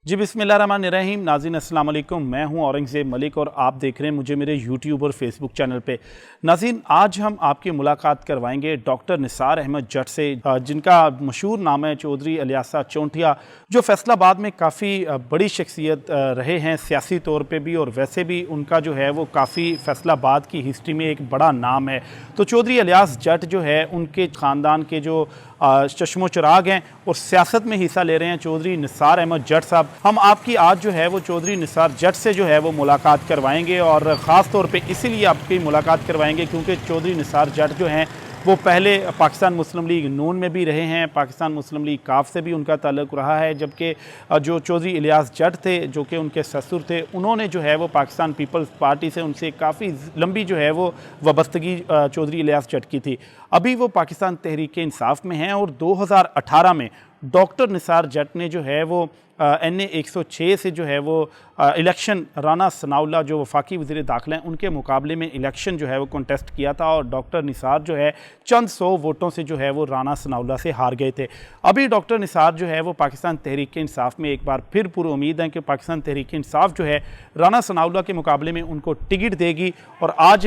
जी बिस्मिल्लाहिर्रहमानिर्रहीम। नाज़रीन अस्सलाम वालेकुम, मैं हूं औरंगज़ेब मलिक और आप देख रहे हैं मुझे मेरे यूट्यूब और फेसबुक चैनल पे। नाज़रीन, आज हम आपकी मुलाकात करवाएंगे डॉक्टर निसार अहमद जट से, जिनका मशहूर नाम है चौधरी इलियासा चौंटिया, जो फैसलाबाद में काफ़ी बड़ी शख्सियत रहे हैं सियासी तौर पे भी, और वैसे भी उनका जो है वो काफ़ी फैसलाबाद की हिस्ट्री में एक बड़ा नाम है। तो चौधरी इलियास जट जो है, उनके ख़ानदान के जो चश्मो चिराग हैं और सियासत में हिस्सा ले रहे हैं चौधरी निसार अहमद जट साहब। हम आपकी आज जो है वो चौधरी निसार जट से जो है वो मुलाकात करवाएंगे, और ख़ास तौर पे इसीलिए आपकी मुलाकात करवाएंगे क्योंकि चौधरी निसार जट जो हैं वो पहले पाकिस्तान मुस्लिम लीग नून में भी रहे हैं, पाकिस्तान मुस्लिम लीग काफ से भी उनका ताल्लुक़ रहा है, जबकि जो चौधरी इलियास जट थे जो कि उनके ससुर थे, उन्होंने जो है वो पाकिस्तान पीपल्स पार्टी से उनसे काफ़ी लंबी जो है वो वाबस्तगी चौधरी इलियास जट की थी। अभी वो पाकिस्तान तहरीक इंसाफ में हैं, और 2018 में डॉक्टर निसार जट ने जो है वो NA 106 से जो है वो इलेक्शन राना सनाउल्लाह जो वफाकी वज़ीर दाखिला हैं उनके मुकाबले में इलेक्शन जो है वो कंटेस्ट किया था, और डॉक्टर निसार जो है चंद 100 वोटों से जो है वो राना सनाउल्लाह से हार गए थे। अभी डॉक्टर निसार जो है वो पाकिस्तान तहरीक इंसाफ में एक बार फिर पूरी उम्मीद है कि पाकिस्तान तहरीक इंसाफ जो है राना सनाउल्लाह के मुकाबले में उनको टिकट देगी। और आज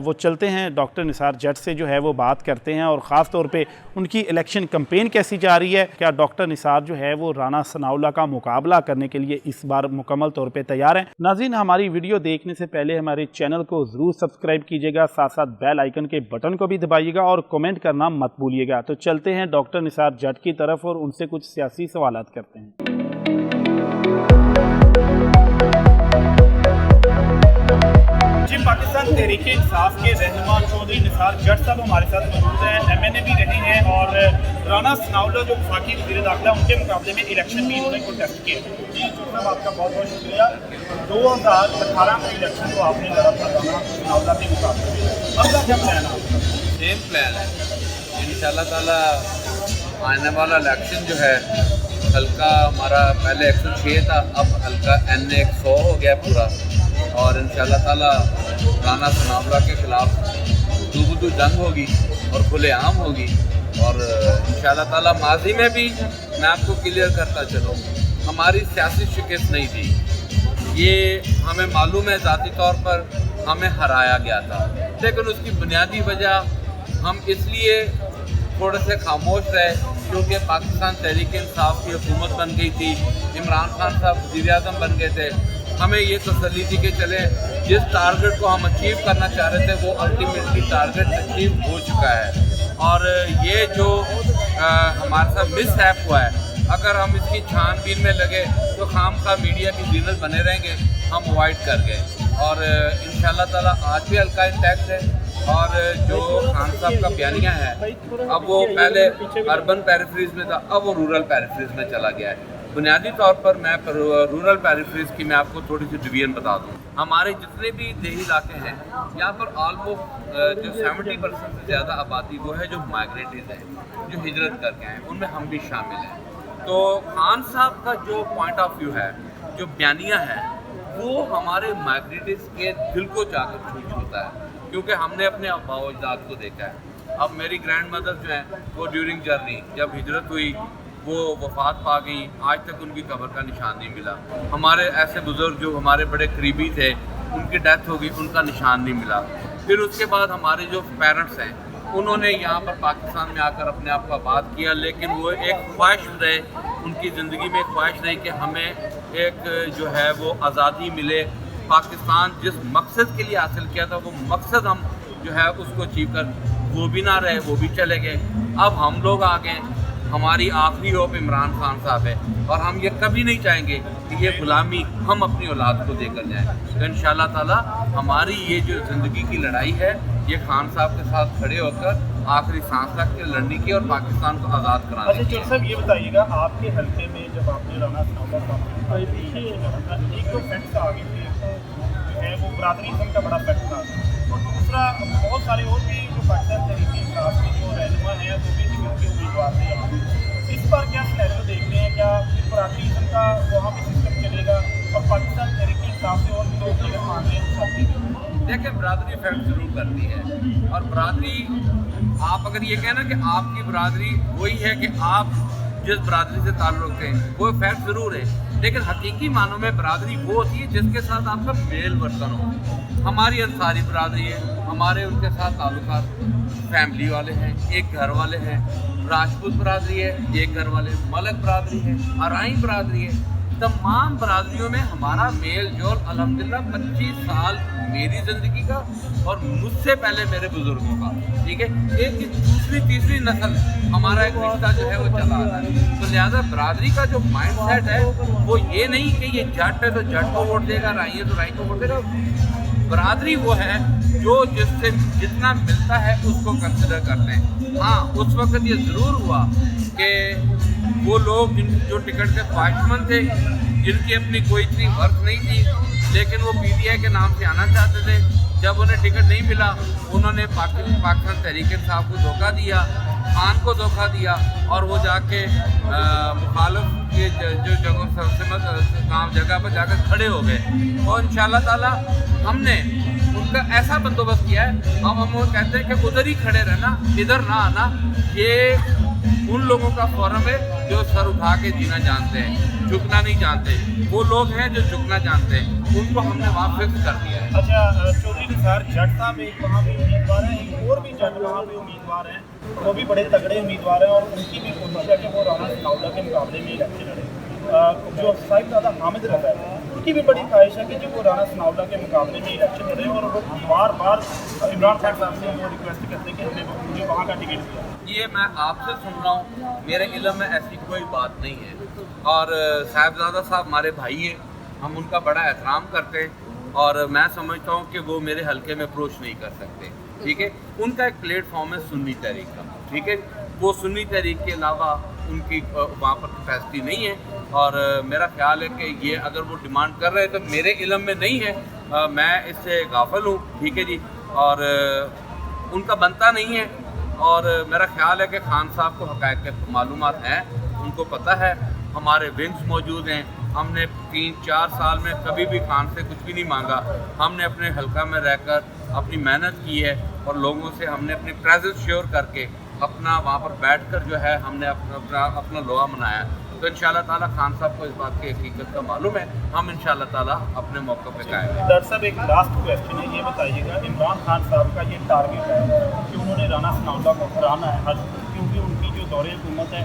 वो चलते हैं डॉक्टर निसार जट से जो है वो बात करते हैं, और ख़ास तौर पर उनकी इलेक्शन कैंपेन कैसी जा रही है, क्या डॉक्टर निसार जो है वो राना सनाउल्लाह का मुकाबला करने के लिए इस बार मुकम्मल तौर पे तैयार हैं। नाज़रीन, हमारी वीडियो देखने से पहले हमारे चैनल को ज़रूर सब्सक्राइब कीजिएगा, साथ साथ बेल आइकन के बटन को भी दबाइएगा और कमेंट करना मत भूलिएगा। तो चलते हैं डॉक्टर निसार जट की तरफ और उनसे कुछ सियासी सवालात करते हैं। जी, पाकिस्तान तहरीक इंसाफ के रहनुमा चौधरी निसार जट साहब हमारे साथ मौजूद हैं। MNA भी रहे हैं, और राना सनाउल्लाह जो वफाकी वज़ीर दाखिला उनके मुकाबले में इलेक्शन भी उन्होंने कंटेस्ट किया। जी साहब, आपका बहुत बहुत शुक्रिया। 2018 में इलेक्शन को आपने लड़ा था राना सनाउल्लाह के मुकाबले में, अब का क्या प्लान है? सेम प्लान है इंशाल्लाह ताला। आने वाला इलेक्शन जो है हल्का हमारा पहले 106 था, अब हल्का NA 100 हो गया पूरा, और इंशाल्लाह ताला राना सनाउल्लाह के खिलाफ दो जंग होगी और खुलेआम होगी। और इंशाल्लाह ताला माजी में भी मैं आपको क्लियर करता चलूँ, हमारी सियासी शिकस्त नहीं थी, ये हमें मालूम है, ज़ाती तौर पर हमें हराया गया था, लेकिन उसकी बुनियादी वजह हम इसलिए थोड़े से खामोश रहे क्योंकि पाकिस्तान तहरीक इंसाफ की हुकूमत बन गई थी, इमरान खान साहब वज़ीर-ए-आज़म बन गए थे। हमें ये तसल्ली थी कि चले जिस टारगेट को हम अचीव करना चाह रहे थे वो अल्टीमेटली टारगेट अचीव हो चुका है। और ये जो हमारे साथ मिस हैप हुआ है, अगर हम इसकी छानबीन में लगे तो खामखा मीडिया की जीनत बने रहेंगे, हम अवॉइड कर गए। और इंशाल्लाह ताला आज भी हल्का इंटैक्ट है, और जो खान साहब का बयानिया है अब वो पहले अर्बन पेरिफेरीज में था, अब वो रूरल पेरिफेरीज में चला गया है। बुनियादी तौर पर मैं रूरल पेरिफेरीज की मैं आपको थोड़ी सी डिवीजन बता दूँ। हमारे जितने भी देही इलाके हैं यहाँ पर ऑलमोस्ट जो 70% से ज़्यादा आबादी वो है जो माइग्रेटेड है, जो हिजरत करके आए, उनमें हम भी शामिल हैं। तो खान साहब का जो पॉइंट ऑफ व्यू है, जो बयानिया है, वो हमारे माइग्रेटेड के दिल को जाकर छू छूता है, क्योंकि हमने अपने आबाओ अजदाद को देखा है। अब मेरी ग्रैंड मदर जो है वो ड्यूरिंग जर्नी जब हिजरत हुई वो वफात पा गई, आज तक उनकी कब्र का निशान नहीं मिला। हमारे ऐसे बुज़ुर्ग जो हमारे बड़े करीबी थे उनकी डेथ हो गई, उनका निशान नहीं मिला। फिर उसके बाद हमारे जो पेरेंट्स हैं उन्होंने यहाँ पर पाकिस्तान में आकर अपने आप को आबाद किया, लेकिन वो एक ख्वाहिश रहे, उनकी ज़िंदगी में एक ख्वाहिश रही कि हमें एक जो है वो आज़ादी मिले। पाकिस्तान जिस मकसद के लिए हासिल किया था वो मकसद हम जो है उसको अचीव कर, वो भी ना रहे, वो भी चले गए। अब हम लोग आ गए, हमारी आखिरी होप इमरान खान साहब है, और हम ये कभी नहीं चाहेंगे कि ये गुलामी हम अपनी औलाद को देकर जाएं। तो इंशाल्लाह ताला हमारी ये जो ज़िंदगी की लड़ाई है ये खान साहब के साथ खड़े होकर आखिरी सांस तक के लड़ने की और पाकिस्तान को आज़ाद कराने की। अच्छा साहब, ये बताइएगा आपके हल्के में जब आपने राना सनाउल्लाह साहब एक तो फैक्ट आगे थे, जो है वो बरादरी का बड़ा फैक्ट था, और दूसरा बहुत सारे और भी जो पाकिस्तान तहरीक इंसाफ के जो रहनुमा हैं वो भी के उम्मीदवार थे। इस बार क्या सिनेरियो देख रहे हैं, क्या बरादरी का वहाँ भी सिस्टम चलेगा और पाकिस्तान तहरीक इंसाफ से और भी लोग टिकट मांग रहे हैं? देखिए, बरादरी इफेक्ट ज़रूर करती है, और बरादरी आप अगर ये कहना कि आपकी बरादरी वही है कि आप जिस बरादरी से ताल्लुक़ है वो इफेक्ट ज़रूर है, लेकिन हकीकी मानों में बरादरी वो होती है जिसके साथ आपका मेल वर्तन हो। हमारी अंसारी बरादरी है, हमारे उनके साथ ताल्लुकात फैमिली वाले हैं, एक घर वाले हैं। राजपूत बरादरी है, एक घर वाले। मलक बरादरी है, अराई बरादरी है। तमाम बरादरियों में हमारा मेल जोल अल्हम्दुलिल्लाह 25 साल मेरी ज़िंदगी का और मुझसे पहले मेरे बुज़ुर्गों का, ठीक है। एक दूसरी तीसरी नस्ल हमारा एक रिश्ता जो है वो चला आ रहा है। तो लिहाजा बरादरी का जो माइंड सेट है वो ये नहीं कि ये जट है तो जट को वोट देगा, राई है तो राई को वोट देगा। बरादरी वो है जो जिससे जितना मिलता है उसको कंसिडर करते हैं। हाँ, उस वक्त ये ज़रूर हुआ कि वो लोग जो टिकट के ख्वाहिशमंद थे, जिनकी अपनी कोई इतनी वर्थ नहीं थी, लेकिन वो पीटीआई के नाम से आना चाहते थे, जब उन्हें टिकट नहीं मिला उन्होंने पाकिस्तान तहरीक इंसाफ को धोखा दिया, खान को धोखा दिया और वो जाके मुखालिफ के जो जगह पर जाकर खड़े हो गए। और इंशाअल्लाह ताला हमने उनका ऐसा बंदोबस्त किया है, हम कहते हैं कि उधर ही खड़े रहना, इधर ना आना। ये उन लोगों का फोरम है जो सर उठा के जीना जानते हैं, झुकना नहीं जानते। वो लोग हैं जो झुकना जानते हैं, उनको हमने वहाँ फिक्स कर दिया है। अच्छा, चौधरी निसार जट साहब एक वहाँ पे उम्मीदवार हैं, एक और भी जट वहाँ पे उम्मीदवार हैं, वो भी बड़े तगड़े उम्मीदवार हैं और उनकी भी कोशिश है कि वो राना सनाउल्लाह के मुकाबले में इलेक्शन लड़े। जो साहिबजादा हामिद रजा है उनकी भी बड़ी ख्वाहिश है कि जो वो राना सनाउल्लाह के मुकाबले में इलेक्शन लड़े और वो बार बार इमरान खान साहब से वो रिक्वेस्ट करते हैं कि हमें मुझे वहाँ का टिकट दिया। ये मैं आपसे सुन रहा हूँ, मेरे इल्म में ऐसी कोई बात नहीं है। और साहिबजादा साहब हमारे भाई हैं, हम उनका बड़ा एहतराम करते हैं और मैं समझता हूँ कि वो मेरे हलके में अप्रोच नहीं कर सकते, ठीक है। उनका एक प्लेटफॉर्म है सुन्नी तहरीक का, ठीक है। वो सुन्नी तहरीक के अलावा उनकी वहाँ पर कैपेसिटी नहीं है और मेरा ख्याल है कि ये अगर वो डिमांड कर रहे हैं तो मेरे इल्म में नहीं है, मैं इससे गाफिल हूँ, ठीक है जी। और उनका बनता नहीं है और मेरा ख्याल है कि खान साहब को हक़ाइक़ के मालूमात हैं, उनको पता है। हमारे विंग्स मौजूद हैं, हमने 3-4 साल में कभी भी खान से कुछ भी नहीं मांगा। हमने अपने हल्का में रहकर अपनी मेहनत की है और लोगों से हमने अपनी प्रेजेंस श्योर करके अपना वहाँ पर बैठकर जो है हमने अपना लोहा मनाया। तो इंशाअल्लाह ताला खान साहब को इस बात की हकीकत का मालूम है, हम इंशाअल्लाह ताला अपने मौके पे कायम हैं। डॉक्टर साहब एक लास्ट क्वेश्चन है, ये बताइएगा इमरान खान साहब का ये टारगेट है कि उन्होंने राना सनाउल्लाह को हराना है, क्योंकि उनकी जो दौरे हुकूमत है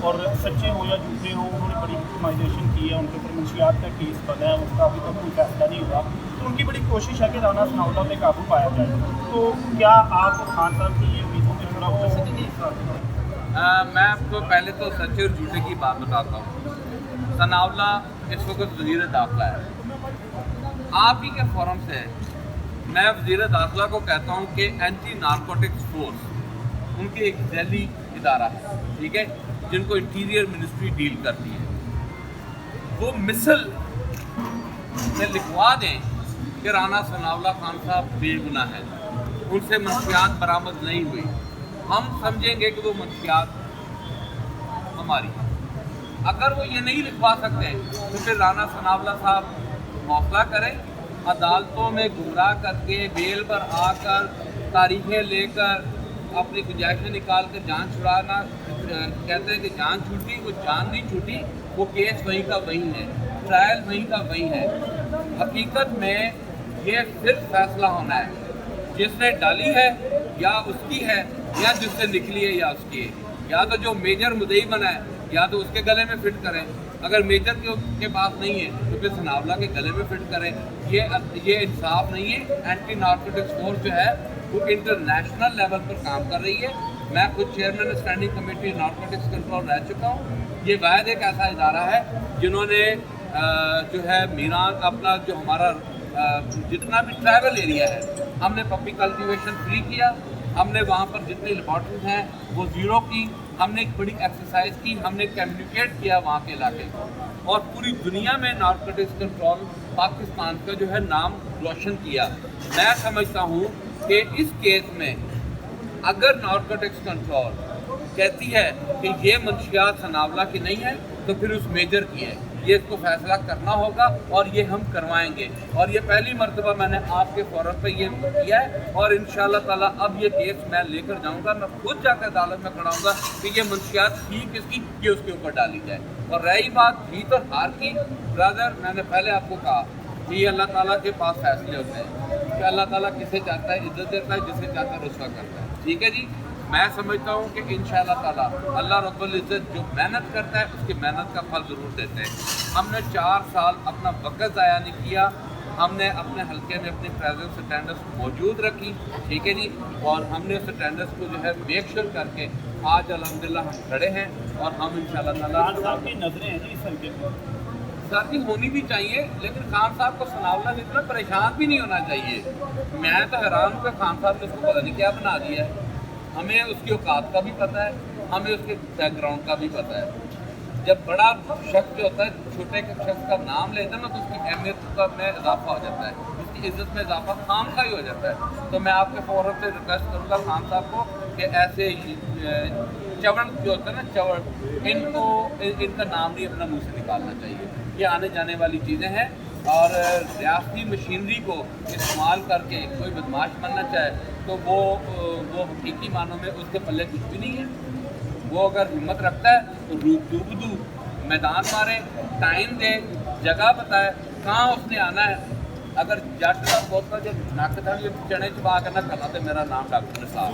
और सच्चे हो या झूठे हो उन्होंने बड़ी विक्टिमाइजेशन की है, उनके ऊपर मंशियात का केस बना है, उसका अभी तक कोई फैसला नहीं हुआ। तो उनकी बड़ी कोशिश है कि राना सनाउल्लाह पे काबू पाया जाए। तो क्या आप खान साहब की ये उम्मीदों में थोड़ा हो सकेंगे? मैं आपको पहले तो सच्चे और झूठे की बात बताता हूँ। सनाउल्लाह इस वक्त वज़ीर दाखिला है। आप ही के फोरम से मैं वज़ीर दाखिला को कहता हूँ कि एंटी नारकोटिक्स फोर्स उनकी एक दिल्ली इदारा है, ठीक है, जिनको इंटीरियर मिनिस्ट्री डील करती है। वो मिसल में लिखवा दें कि राना सनाउल्लाह खान साहब बेगुनाह हैं, उनसे मंशियात बरामद नहीं हुई। हम समझेंगे कि वो मंशियात हमारी। अगर वो ये नहीं लिखवा सकते तो फिर राना सनाउल्लाह साहब हौसला करें, अदालतों में गुमराह करके बेल पर आकर तारीखें लेकर अपनी गुंजाइशें निकाल कर जान छुड़ाना। कहते हैं कि जान छूटी, वो जान नहीं छूटी, वो केस वहीं का वहीं है, ट्रायल वहीं का वहीं है। हकीकत में ये सिर्फ फैसला होना है जिसने डाली है या उसकी है या जिससे निकली है या उसकी है। या तो जो मेजर मुद्दई बना है या तो उसके गले में फिट करें, अगर मेजर के पास नहीं है तो फिर सनाउल्लाह के गले में फिट करें। ये इंसाफ नहीं है। एंटी नारकोटिक्स फोर्स जो है वो इंटरनेशनल लेवल पर काम कर रही है। मैं खुद chairman standing committee narcotics control रह चुका हूँ। ये वायद एक ऐसा इदारा है जिन्होंने जो है मीरान अपना जो हमारा जितना भी ट्राइबल एरिया है हमने पप्पी कल्टीवेशन फ्री किया। हमने वहाँ पर जितनी लेबॉर्ट्रीज हैं वो ज़ीरो की। हमने एक बड़ी एक्सरसाइज की, हमने कम्युनिकेट किया वहाँ के इलाके को और पूरी दुनिया में नारकोटिक्स कंट्रोल पाकिस्तान का जो है नाम रोशन किया। मैं समझता हूँ कि इस केस में अगर नारकोटिक्स कंट्रोल कहती है कि ये मंशियात सनाउल्लाह की नहीं है तो फिर उस मेजर की है। ये इसको फैसला करना होगा और ये हम करवाएंगे। और ये पहली मर्तबा मैंने आपके फोरम पे ये किया है और इंशाअल्लाह ताला अब ये केस मैं लेकर जाऊंगा। मैं खुद जाकर अदालत में खड़ा हूँगा कि ये मंशियात थी किसकी, ये उसके ऊपर डाली जाए। اور رہی بات جیت اور ہار کی، برادر میں نے پہلے آپ کو کہا کہ یہ اللہ تعالیٰ کے پاس فیصلے ہوتے ہیں کہ اللہ تعالیٰ کسے چاہتا ہے عزت دیتا ہے، جسے چاہتا ہے رسوا کرتا ہے، ٹھیک ہے جی۔ میں سمجھتا ہوں کہ انشاءاللہ تعالیٰ اللہ رب العزت جو محنت کرتا ہے اس کی محنت کا پھل ضرور دیتے ہیں۔ ہم نے 4 سال اپنا وقت ضائع نہیں کیا، ہم نے اپنے حلقے میں اپنی پریزنس اٹینڈنس موجود رکھی، ٹھیک ہے جی، اور ہم نے اس اٹینڈنس کو جو ہے میک شور کر کے آج الحمدللہ ہم کھڑے ہیں، اور ہم انشاءاللہ تعالیٰ صاحب کی نظریں ہیں جی اس حلقے پر، ساتھی ہونی بھی چاہیے، لیکن خان صاحب کو ثناءاللہ سے اتنا پریشان بھی نہیں ہونا چاہیے۔ میں تو حیران ہوں کہ خان صاحب نے اس کو پتہ نہیں کیا بنا دیا ہے۔ ہمیں اس کی اوقات کا بھی پتہ ہے، ہمیں اس کے بیک گراؤنڈ کا بھی پتہ ہے۔ جب بڑا شخص جو ہوتا ہے چھوٹے شخص کا نام لیتا ہے نا تو اس کی اہمیت میں اضافہ ہو جاتا ہے، اس کی عزت میں اضافہ خام کا ہی ہو جاتا ہے۔ تو میں آپ کے فورم سے ریکویسٹ کروں گا خان صاحب کو کہ ایسے چوڑ جو ہوتا ہے نا چوڑ، ان کا نام نہیں اپنا منہ سے نکالنا چاہیے، یہ آنے جانے والی چیزیں ہیں۔ اور ریاستی مشینری کو استعمال کر کے کوئی بدماش بننا چاہے تو وہ حقیقی معنوں میں اس کے پلے کچھ بھی نہیں ہے۔ وہ اگر ہمت رکھتا ہے تو روبدو میدان مارے، ٹائم دے، جگہ بتائے کہاں اس نے آنا ہے۔ اگر جٹ کا بہت جو نک تھا یہ چنے چبا کے نہ کرنا تو میرا نام ڈاکٹر نثار۔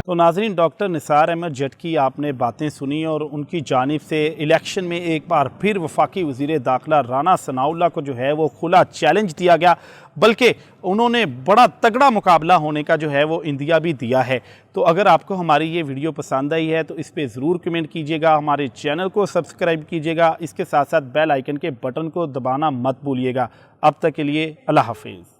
تو ناظرین، ڈاکٹر نثار احمد جٹ کی آپ نے باتیں سنی اور ان کی جانب سے الیکشن میں ایک بار پھر وفاقی وزیر داخلہ رانا ثناءاللہ کو جو ہے وہ کھلا چیلنج دیا گیا، بلکہ انہوں نے بڑا تگڑا مقابلہ ہونے کا جو ہے وہ اندیا بھی دیا ہے۔ تو اگر آپ کو ہماری یہ ویڈیو پسند آئی ہے تو اس پہ ضرور کمنٹ کیجئے گا، ہمارے چینل کو سبسکرائب کیجئے گا، اس کے ساتھ ساتھ بیل آئیکن کے بٹن کو دبانا مت بھولیے گا۔ اب تک کے لیے اللہ حافظ۔